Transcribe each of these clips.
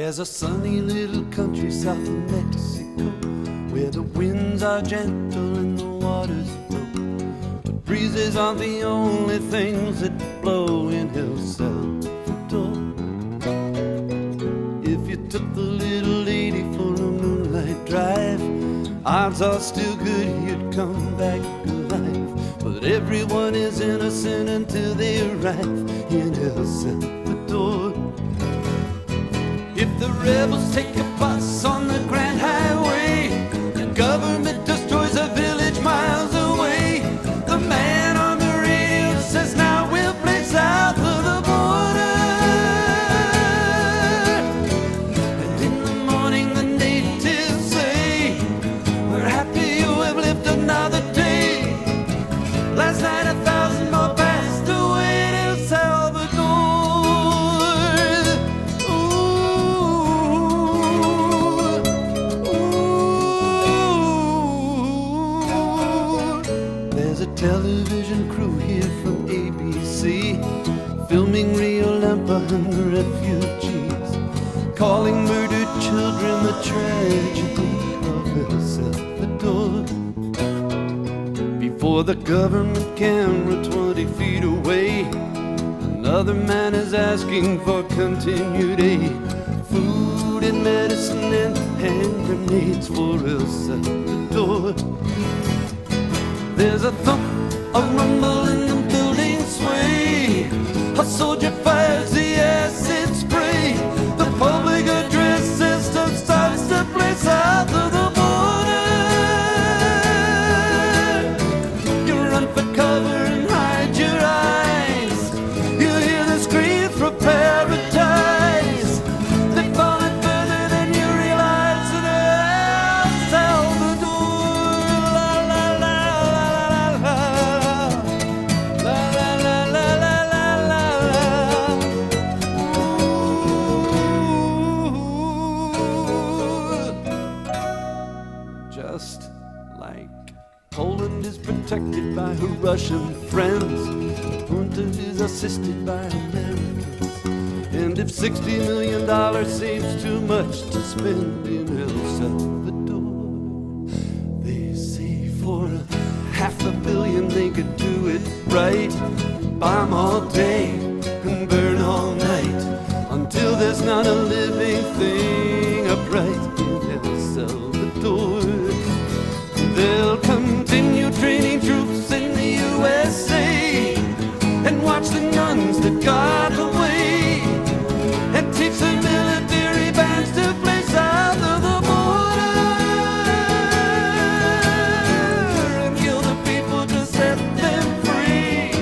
There's a sunny little country south of Mexico where the winds are gentle and the waters low. But breezes aren't the only things that blow in El Salvador. If you took the little lady for a moonlight drive, odds are still good you'd come back alive. But everyone is innocent until they arrive in El Salvador. If the rebels take a bus on the Grand Highway, the government destroys a village miles away. The man on the radio says now we'll play south of the border. And in the morning the natives say, we're happy you have lived another day. Last night 1,000 more passed away in El Salvador. Television crew here from ABC, filming Rio Lampa and the refugees, calling murdered children the tragedy of El Salvador. Before the government camera 20 feet away, another man is asking for continued aid, food and medicine and hand grenades for El Salvador. There's a thump, a rumble in the building sway. A soldier fires the acid spray. The public address system starts to play south of the border. You run for cover and hide your eyes. You hear the screams for paradise. They've fallen further than you realize in El Salvador. La la la. Just like Poland is protected by her Russian friends, Punta is assisted by Americans. And if $60 million seems too much to spend in El Salvador, they say for $500 million they could do it right. Bomb all day and burn all night until there's not a living thing upright in El Salvador. They'll continue training troops in the USA and watch the nuns that got away and teach the military bands to play south of the border and kill the people to set them free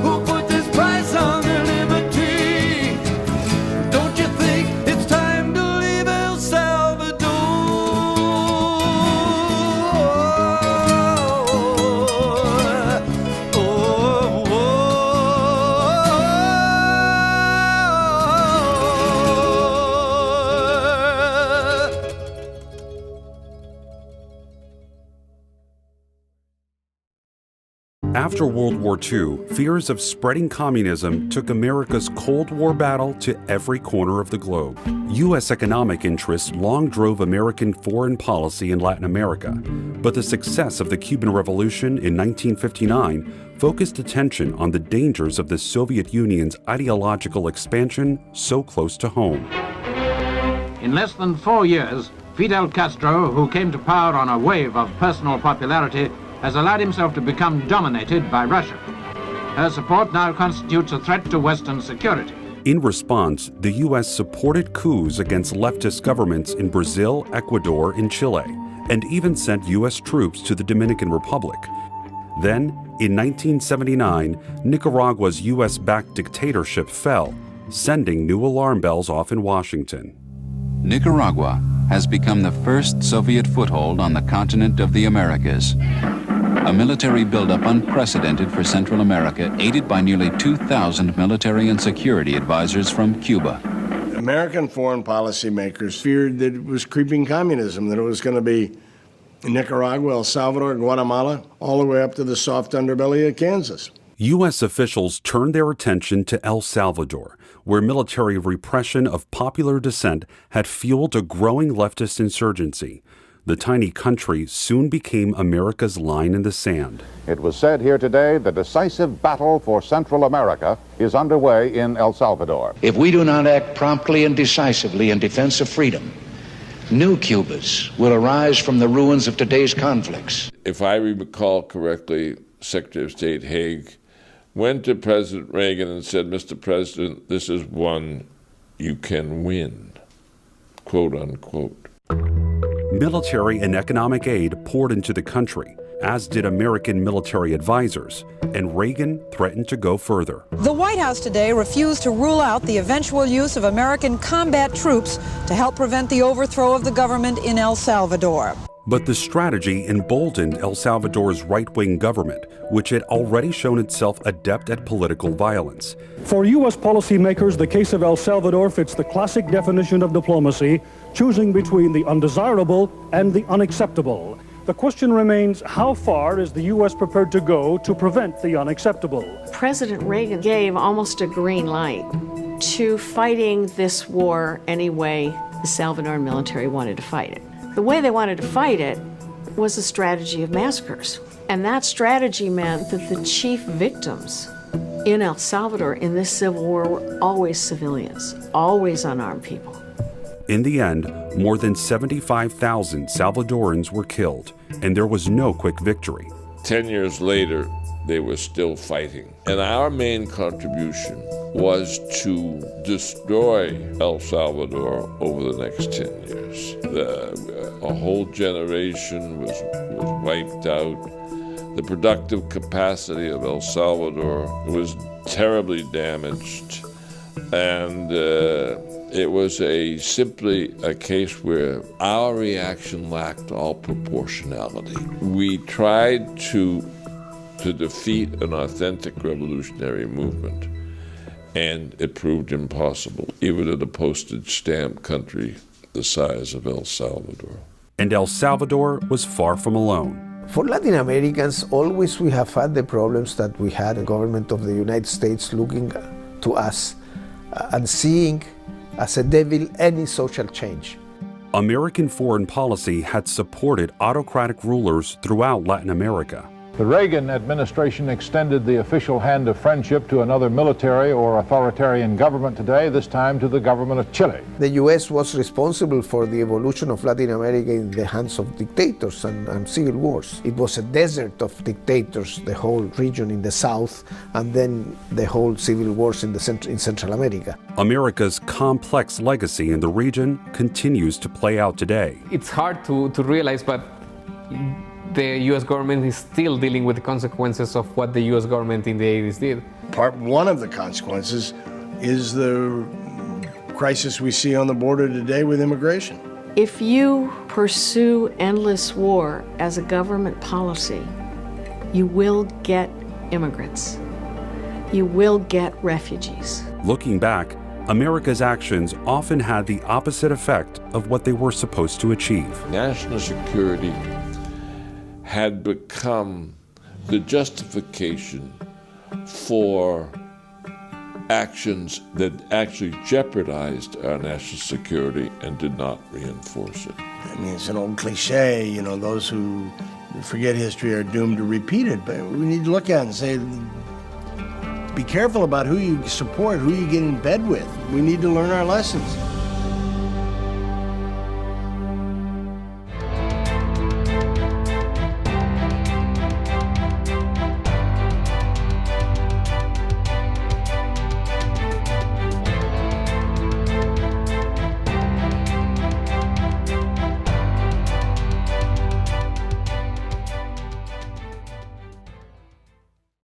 who put this price on their liberty. Don't you think it's time to leave El Salvador? After World War II, fears of spreading communism took America's Cold War battle to every corner of the globe. U.S. economic interests long drove American foreign policy in Latin America, but the success of the Cuban Revolution in 1959 focused attention on the dangers of the Soviet Union's ideological expansion so close to home. In less than 4 years, Fidel Castro, who came to power on a wave of personal popularity, has allowed himself to become dominated by Russia. Her support now constitutes a threat to Western security. In response, the U.S. supported coups against leftist governments in Brazil, Ecuador, and Chile, and even sent U.S. troops to the Dominican Republic. Then, in 1979, Nicaragua's U.S.-backed dictatorship fell, sending new alarm bells off in Washington. Nicaragua has become the first Soviet foothold on the continent of the Americas. A military buildup unprecedented for Central America, aided by nearly 2,000 military and security advisors from Cuba. American foreign policy makers feared that it was creeping communism, that it was going to be Nicaragua, El Salvador, Guatemala, all the way up to the soft underbelly of Kansas. U.S. officials turned their attention to El Salvador, where military repression of popular dissent had fueled a growing leftist insurgency. The tiny country soon became America's line in the sand. It was said here today the decisive battle for Central America is underway in El Salvador. If we do not act promptly and decisively in defense of freedom, new Cubas will arise from the ruins of today's conflicts. If I recall correctly, Secretary of State Haig went to President Reagan and said, "Mr. President, this is one you can win," quote unquote. Military and economic aid poured into the country, as did American military advisors, and Reagan threatened to go further. The White House today refused to rule out the eventual use of American combat troops to help prevent the overthrow of the government in El Salvador. But the strategy emboldened El Salvador's right-wing government, which had already shown itself adept at political violence. For U.S. policymakers, the case of El Salvador fits the classic definition of diplomacy, choosing between the undesirable and the unacceptable. The question remains, how far is the U.S. prepared to go to prevent the unacceptable? President Reagan gave almost a green light to fighting this war any way the Salvadoran military wanted to fight it. The way they wanted to fight it was a strategy of massacres. And that strategy meant that the chief victims in El Salvador in this civil war were always civilians, always unarmed people. In the end, more than 75,000 Salvadorans were killed, and there was no quick victory. 10 years later, they were still fighting. And our main contribution was to destroy El Salvador over the next 10 years. A whole generation was wiped out. The productive capacity of El Salvador was terribly damaged. And it was simply a case where our reaction lacked all proportionality. We tried to defeat an authentic revolutionary movement, and it proved impossible, even in a postage stamp country the size of El Salvador. And El Salvador was far from alone. For Latin Americans, always we have had the problems that we had a government of the United States looking to us and seeing as a devil any social change. American foreign policy had supported autocratic rulers throughout Latin America. The Reagan administration extended the official hand of friendship to another military or authoritarian government today, this time to the government of Chile. The U.S. was responsible for the evolution of Latin America in the hands of dictators and civil wars. It was a desert of dictators, the whole region in the south, and then the whole civil wars in Central America. America's complex legacy in the region continues to play out today. It's hard to realize, but the U.S. government is still dealing with the consequences of what the U.S. government in the 80s did. One of the consequences is the crisis we see on the border today with immigration. If you pursue endless war as a government policy, you will get immigrants. You will get refugees. Looking back, America's actions often had the opposite effect of what they were supposed to achieve. National security had become the justification for actions that actually jeopardized our national security and did not reinforce it. I mean, it's an old cliche, those who forget history are doomed to repeat it, but we need to look at it and say, be careful about who you support, who you get in bed with. We need to learn our lessons.